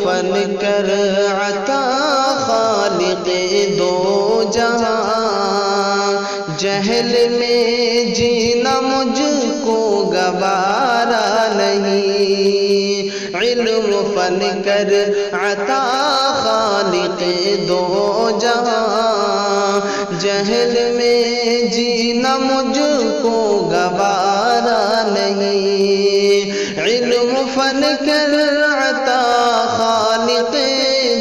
فن کر عطا خالق دو جہاں، جہل میں جینا مجھ کو گوارا نہیں، علم فن کر عطا خالق دو جہاں، جہل میں جینا مجھ کو گوارا نہیں، علم فن کر عطا خالق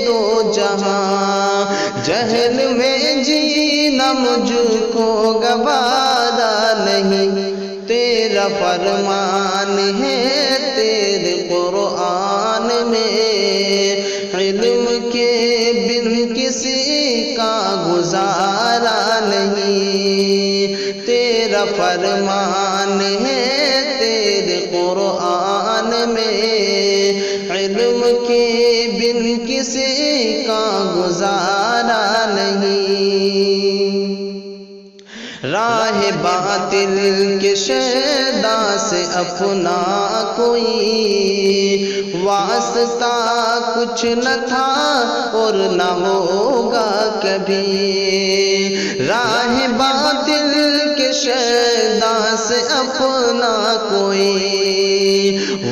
دو جہاں، جہل میں جینا مجھ کو گوارا نہیں، تیرا فرمان ہے تیرے قرآن میں، علم کے بن کسی کا گزارا نہیں، تیرا فرمان ہے تیرے قرآن میں، علم کے بن کسی کا گزارا نہیں، راہ باطل کے شیدا سے اپنا کوئی واسطہ کچھ نہ تھا اور نہ ہوگا کبھی، راہ باطل کے شیدا سے اپنا کوئی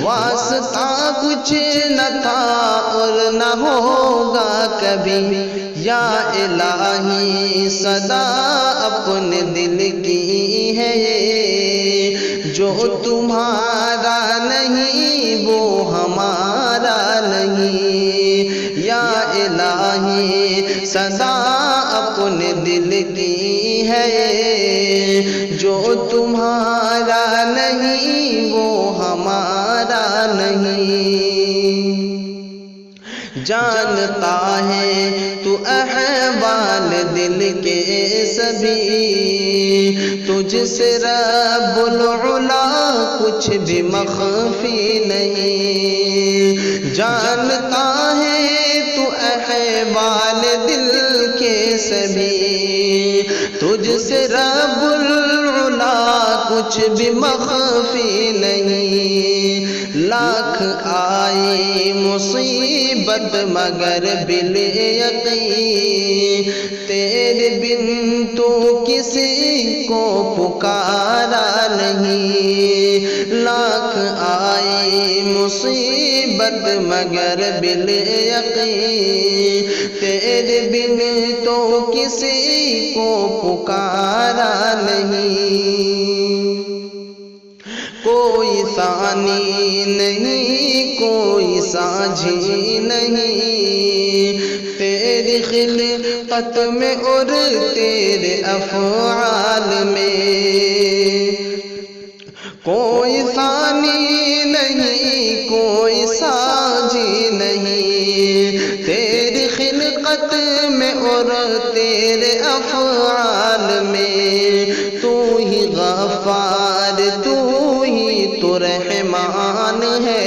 واسطہ کچھ نہ تھا اور نہ ہوگا کبھی، یا الہی صدا اپنے دل کی ہے جو تمہارا نہیں وہ ہمارا نہیں، یا الہی صدا اپنے دل کی ہے جو تمہارا نہیں وہ ہمارا نہیں، جانتا ہے تو احوال دل کے سبھی، تجھ سے رب العلا کچھ بھی مخفی نہیں، جانتا ہے تو احوال دل کے سبھی، تجھ سے رب العلا کچھ بھی مخفی نہیں، لاکھ آئی مصیبت مگر بالیقین تیرے بن تو کسی کو پکارا نہیں، لاکھ آئی مصیبت مگر بالیقین تیرے بن تو کسی کو پکارا نہیں، کوئی ثانی نہیں کوئی ساجھی نہیں، تیری خلقت میں اور تیرے افعال میں، کوئی ثانی نہیں کوئی ساجھی نہیں، تیری خلقت میں اور تیرے افعال میں، تو ہی غفار تو تو رحمان ہے،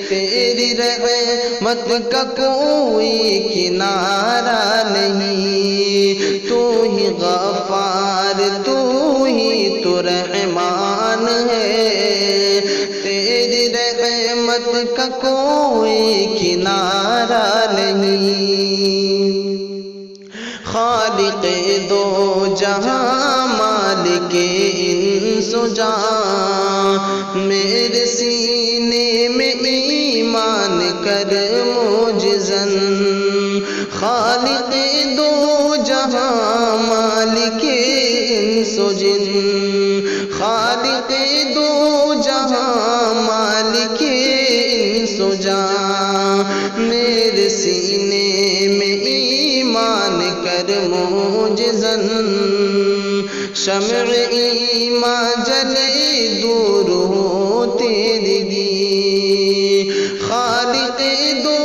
تیری رحمت کا کوئی کنارہ نہیں، تو ہی غفار تو ہی تو رحمان ہے، تیری رحمت کا کوئی کنارہ نہیں، خالق دو جہاں مالک انس و جان، میرے سینے میں ایمان کر معجزاً، خالق دو جہاں مالک انس و جن، خالق دو جہاں مالک انس و جان، میرے سینے میں ایمان کر معجزاً، شمع ایمان جلے دور ہو تیرگی، خالق دو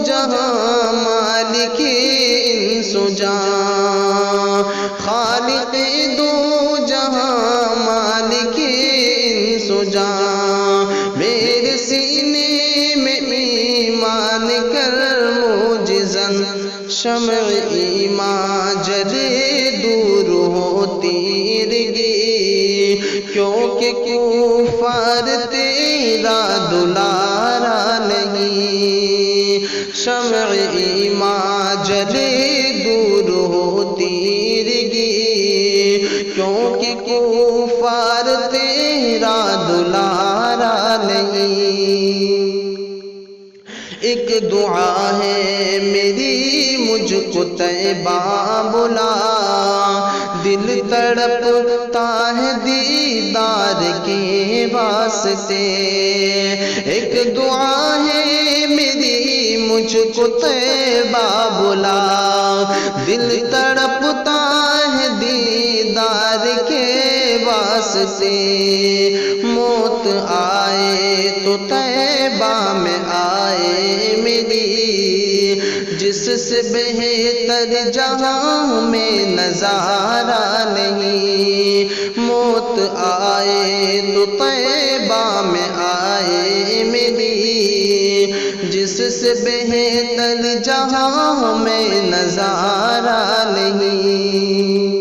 جہاں مالک انس و جان، خالق دو جہاں مالک انس و جان، میرے سینے میں ایمان کر معجزاً، شمع ایمان جلے دور ہو تیرگی، کیونکہ کفار تیرا دلارا نہیں، شمع ایمان جلے دور ہو تیرگی، کیونکہ کفار تیرا دلارا نہیں۔ ایک دعا ہے میری مجھ کو طیبہ بلا، دل تڑپتا ہے دیدار کے واسطے۔ ایک دعا ہے میری مجھ کو طیبہ بلا، دل تڑپتا ہے دیدار کے واسطے۔ موت آئے تو طیبہ میں آئے میری، جس سے بہتر جہاں میں نظارہ نہیں۔ موت آئے تو طیبہ میں آئے میری، جس سے بہتر جہاں میں نظارہ نہیں۔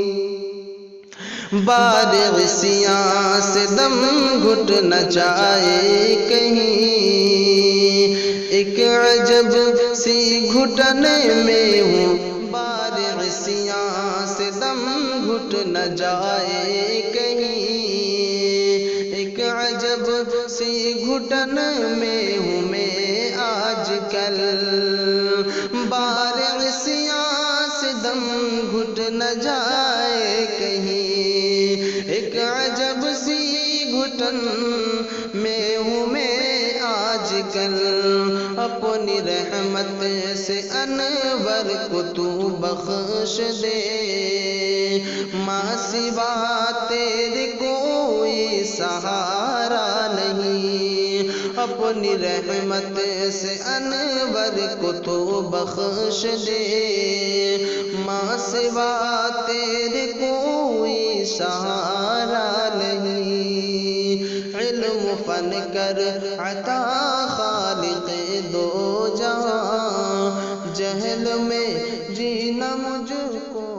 بارغ سیاہ سے دم گھٹ نہ جائے کہیں، ایک عجب سی گھٹنے میں ہوں۔ بارغ سیاہ سے دم گھٹ نہ جائے کہیں، ایک عجب سی گھٹن میں ہوں میں آج کل۔ بارغ سیاہ سے دم گھٹ نہ جائے کہیں، ایک عجب سی گھٹن میں ہوں میں آج کل۔ اپنی رحمت سے انور کو تو بخش دے، ماں سوا تیرے کوئی سہارا نہیں۔ اپنی رحمت سے انور کو تو بخش دے، ماں سوا تیرے کوئی سہارا نہیں۔ علم فن کر عطا خالق دو جہاں، جہل میں جینا مجھ کو